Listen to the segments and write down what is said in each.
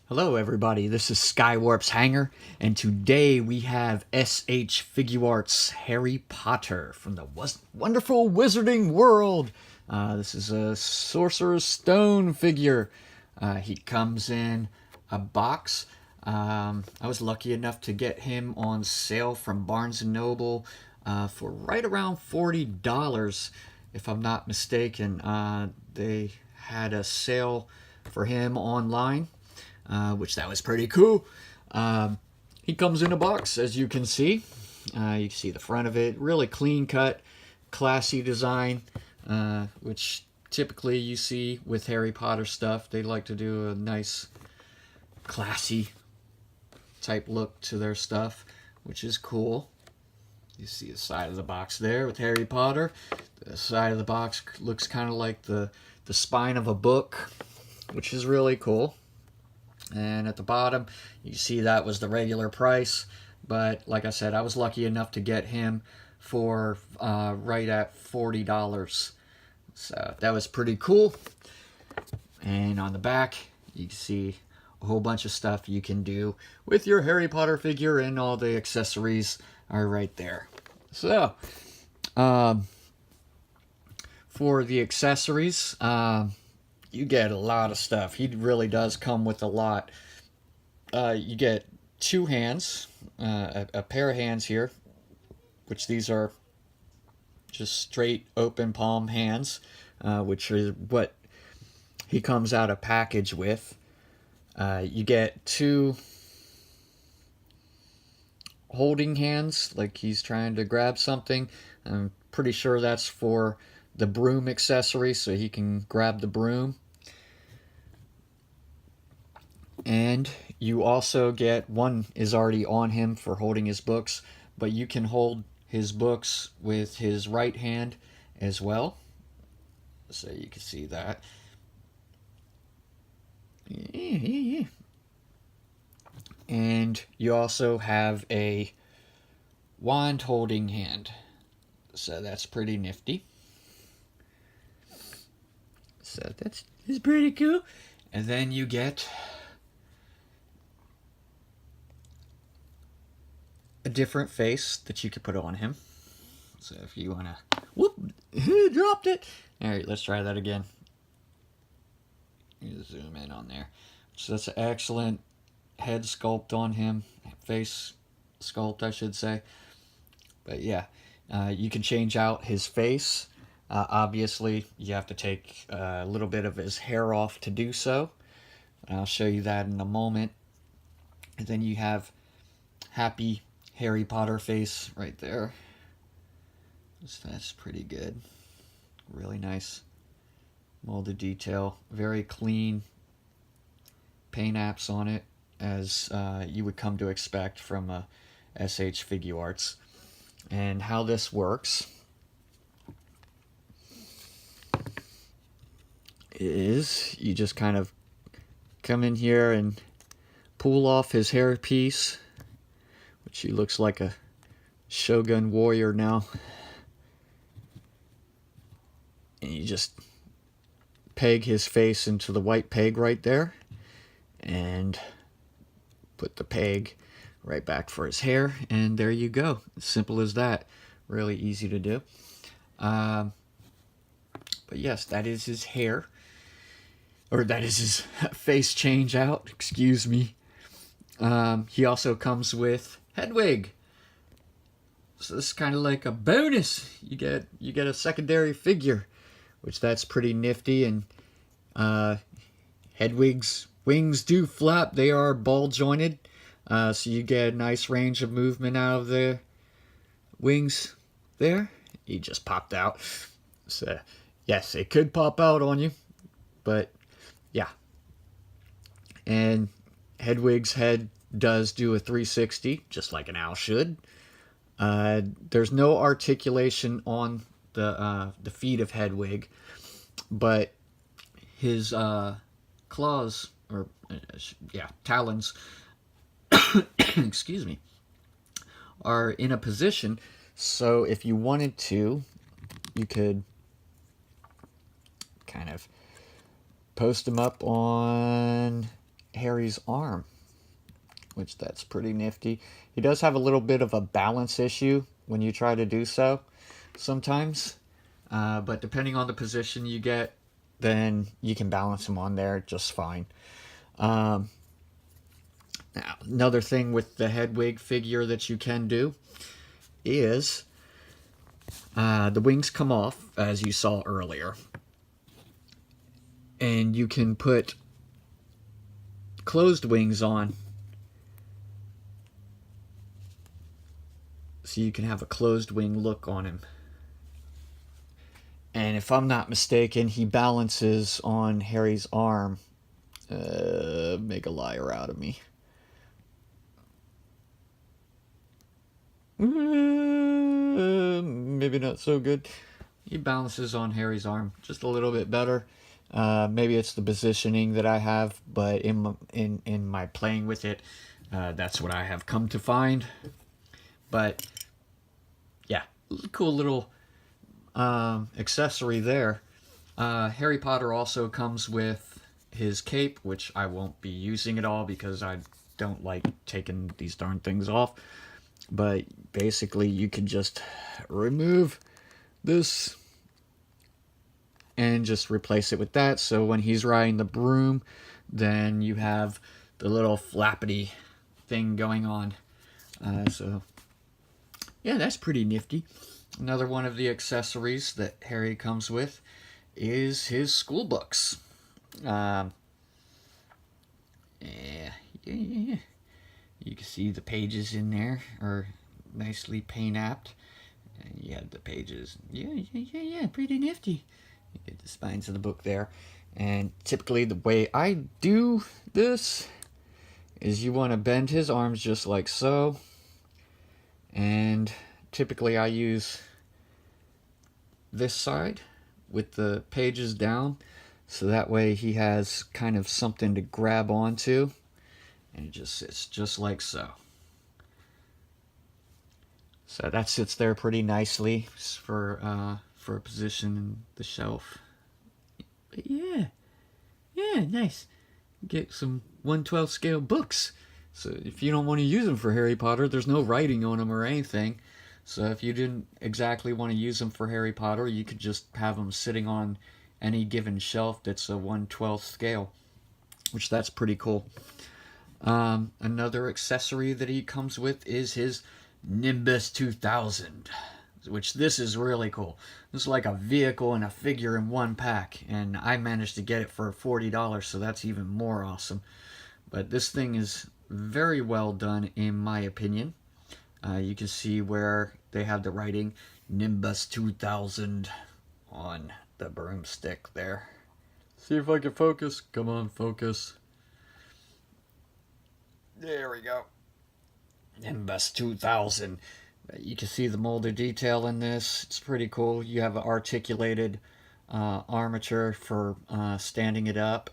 Hello everybody, this is Skywarp's Hanger, and today we have S.H.Figuarts Harry Potter from the wonderful wizarding world. This is a Sorcerer's Stone figure. He comes in a box. I was lucky enough to get him on sale from Barnes & Noble for right around $40, if I'm not mistaken. They had a sale for him online. Which that was pretty cool. He comes in a box, as you can see. You can see the front of it, really clean cut, classy design, which typically you see with Harry Potter stuff. They like to do a nice, classy type look to their stuff, which is cool. You see the side of the box there with Harry Potter. The side of the box looks kind of like the spine of a book, which is really cool. And at the bottom, you see that was the regular price. But like I said, I was lucky enough to get him for right at $40. So that was pretty cool. And on the back, you can see a whole bunch of stuff you can do with your Harry Potter figure, and all the accessories are right there. So, for the accessories, you get a lot of stuff. He really does come with a lot. You get two hands, a pair of hands here, which these are just straight open palm hands, which is what he comes out a package with. You get two holding hands, like he's trying to grab something. I'm pretty sure that's for the broom accessory, so he can grab the broom. And you also get, one is already on him for holding his books, but you can hold his books with his right hand as well. So you can see that. And you also have a wand holding hand. So that's pretty nifty. So that's pretty cool. And then you get a different face that you could put on him. So if you want to... Whoop! Dropped it! Alright, let's try that again. You zoom in on there. So that's an excellent head sculpt on him. Face sculpt, I should say. But yeah, you can change out his face. Obviously, you have to take a little bit of his hair off to do so. I'll show you that in a moment. And then you have happy Harry Potter face right there. So that's pretty good. Really nice molded detail. Very clean paint apps on it, as you would come to expect from a S.H.Figuarts. And how this works is you just kind of come in here and pull off his hair piece, which he looks like a Shogun warrior now. And you just peg his face into the white peg right there, and put the peg right back for his hair, and there you go. Simple as that. Really easy to do. But yes, that is his hair. Or that is his face change out, excuse me. He also comes with Hedwig. So this is kind of like a bonus. You get a secondary figure, which that's pretty nifty. And Hedwig's wings do flap. They are ball jointed, so you get a nice range of movement out of the wings there. He just popped out. So yes, it could pop out on you, but yeah. And Hedwig's head does do a 360, just like an owl should. There's no articulation on the feet of Hedwig, but his claws, or talons, excuse me, are in a position, so if you wanted to, you could kind of post them up on Harry's arm, which that's pretty nifty. He does have a little bit of a balance issue when you try to do so sometimes, but depending on the position you get, then you can balance him on there just fine. Now, another thing with the Hedwig figure that you can do is the wings come off, as you saw earlier, and you can put closed wings on, so you can have a closed wing look on him. And if I'm not mistaken, he balances on Harry's arm. Make a liar out of me. Maybe not so good. He balances on Harry's arm just a little bit better. Maybe it's the positioning that I have, but in my playing with it, that's what I have come to find. But yeah, cool little accessory there. Harry Potter also comes with his cape, which I won't be using at all because I don't like taking these darn things off. But basically you can just remove this and just replace it with that, so when he's riding the broom, then you have the little flappity thing going on. So yeah, that's pretty nifty. Another one of the accessories that Harry comes with is his school books. Yeah. You can see the pages in there are nicely paint-apped. And you have the pages. Yeah, pretty nifty. You get the spines of the book there. And typically the way I do this is you want to bend his arms just like so. And typically I use this side with the pages down, so that way he has kind of something to grab onto, and it just sits just like so. So that sits there pretty nicely for a position in the shelf. But yeah, nice. Get some 1/12 scale books. So if you don't want to use them for Harry Potter, there's no writing on them or anything. So if you didn't exactly want to use them for Harry Potter, you could just have them sitting on any given shelf that's a 1/12 scale, which that's pretty cool. Another accessory that he comes with is his Nimbus 2000, which this is really cool. This is like a vehicle and a figure in one pack, and I managed to get it for $40, so that's even more awesome. But this thing is very well done in my opinion. You can see where they have the writing Nimbus 2000 on the broomstick there. See if I can focus. Come on, focus. There we go. Nimbus 2000. You can see the molded detail in this. It's pretty cool. You have an articulated armature for standing it up,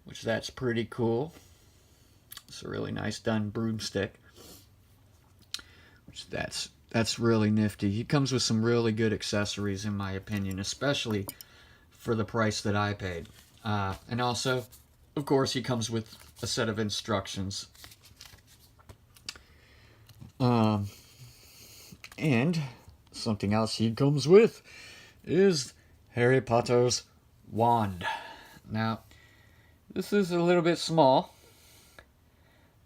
which that's pretty cool. It's a really nice done broomstick. Which that's really nifty. He comes with some really good accessories in my opinion, especially for the price that I paid. And also, of course, he comes with a set of instructions. And something else he comes with is Harry Potter's wand. Now, this is a little bit small,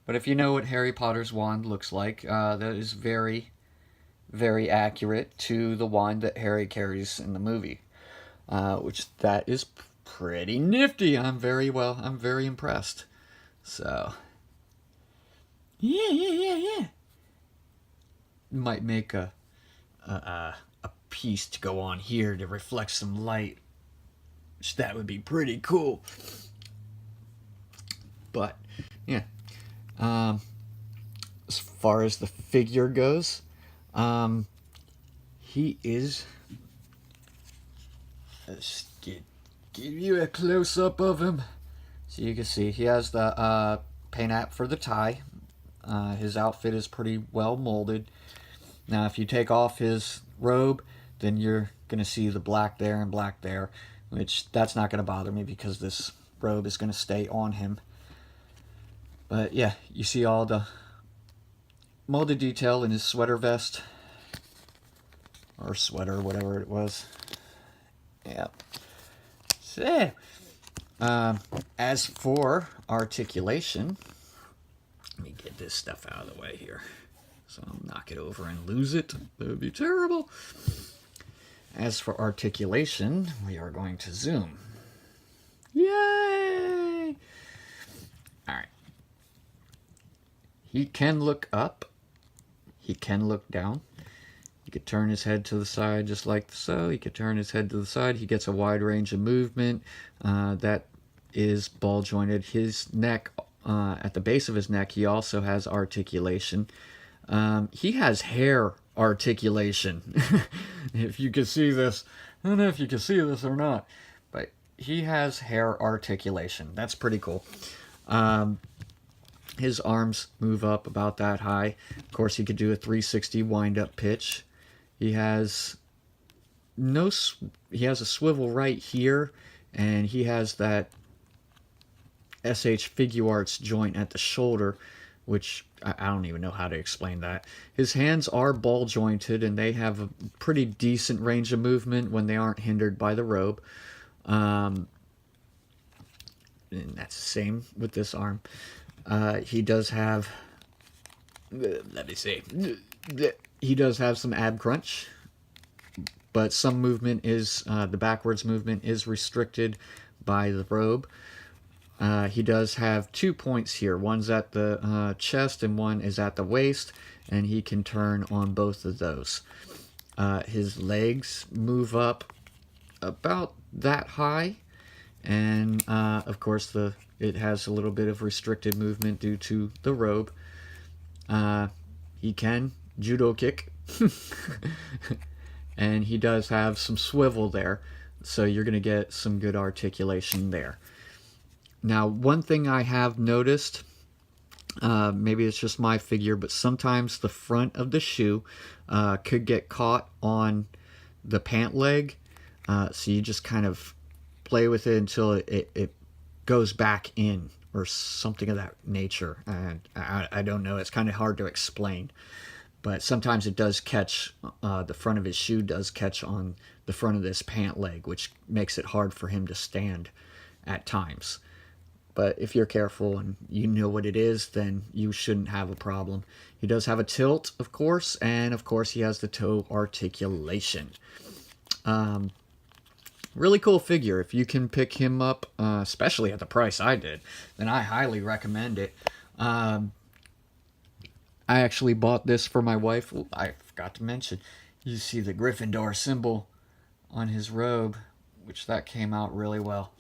but if you know what Harry Potter's wand looks like, that is very, very accurate to the wand that Harry carries in the movie, which that is pretty nifty. I'm very impressed. So, yeah. Might make a piece to go on here to reflect some light, which that would be pretty cool. But yeah, as far as the figure goes, he is. Let's give you a close up of him, so you can see he has the paint app for the tie. His outfit is pretty well molded. Now, if you take off his robe, then you're going to see the black there and black there, which that's not going to bother me because this robe is going to stay on him. But yeah, you see all the molded detail in his sweater vest. Or sweater, whatever it was. Yeah. So, as for articulation, let me get this stuff out of the way here. So I'll knock it over and lose it. That would be terrible. As for articulation, we are going to zoom. Yay! Alright. He can look up. He can look down. He could turn his head to the side just like so. He could turn his head to the side. He gets a wide range of movement. That is ball jointed. His neck, at the base of his neck, he also has articulation. He has hair articulation. If you can see this, I don't know if you can see this or not, but he has hair articulation. That's pretty cool. His arms move up about that high. Of course, he could do a 360 wind-up pitch. He has a swivel right here, and he has that S.H.Figuarts joint at the shoulder, which I don't even know how to explain that. His hands are ball jointed, and they have a pretty decent range of movement when they aren't hindered by the robe. And that's the same with this arm. He does have, let me see, he does have some ab crunch, but some movement is, the backwards movement is restricted by the robe. He does have 2 points here. One's at the chest and one is at the waist, and he can turn on both of those. His legs move up about that high, and of course it has a little bit of restricted movement due to the robe. He can judo kick, and he does have some swivel there, so you're going to get some good articulation there. Now, one thing I have noticed, maybe it's just my figure, but sometimes the front of the shoe could get caught on the pant leg, so you just kind of play with it until it goes back in, or something of that nature. And I don't know, it's kind of hard to explain, but sometimes it does catch, the front of his shoe does catch on the front of this pant leg, which makes it hard for him to stand at times. But if you're careful and you know what it is, then you shouldn't have a problem. He does have a tilt, of course, and of course he has the toe articulation. Really cool figure. If you can pick him up, especially at the price I did, then I highly recommend it. I actually bought this for my wife. Ooh, I forgot to mention, you see the Gryffindor symbol on his robe, which that came out really well.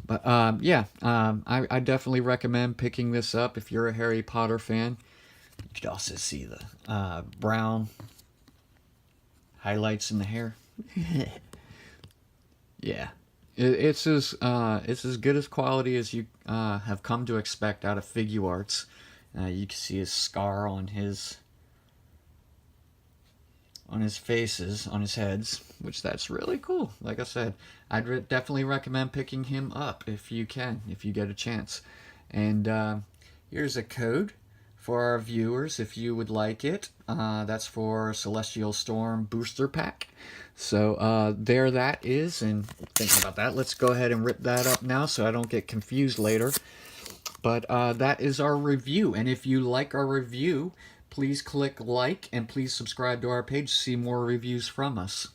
But yeah, I definitely recommend picking this up if you're a Harry Potter fan. You could also see the brown highlights in the hair. Yeah, it's as good as quality as you have come to expect out of Figuarts. You can see his scar on his faces, on his heads, which that's really cool. Like I said, I'd definitely recommend picking him up if you can, if you get a chance. And here's a code for our viewers if you would like it. That's for Celestial Storm Booster Pack. So there that is, and thinking about that, let's go ahead and rip that up now so I don't get confused later. But that is our review, and if you like our review, please click like and please subscribe to our page to see more reviews from us.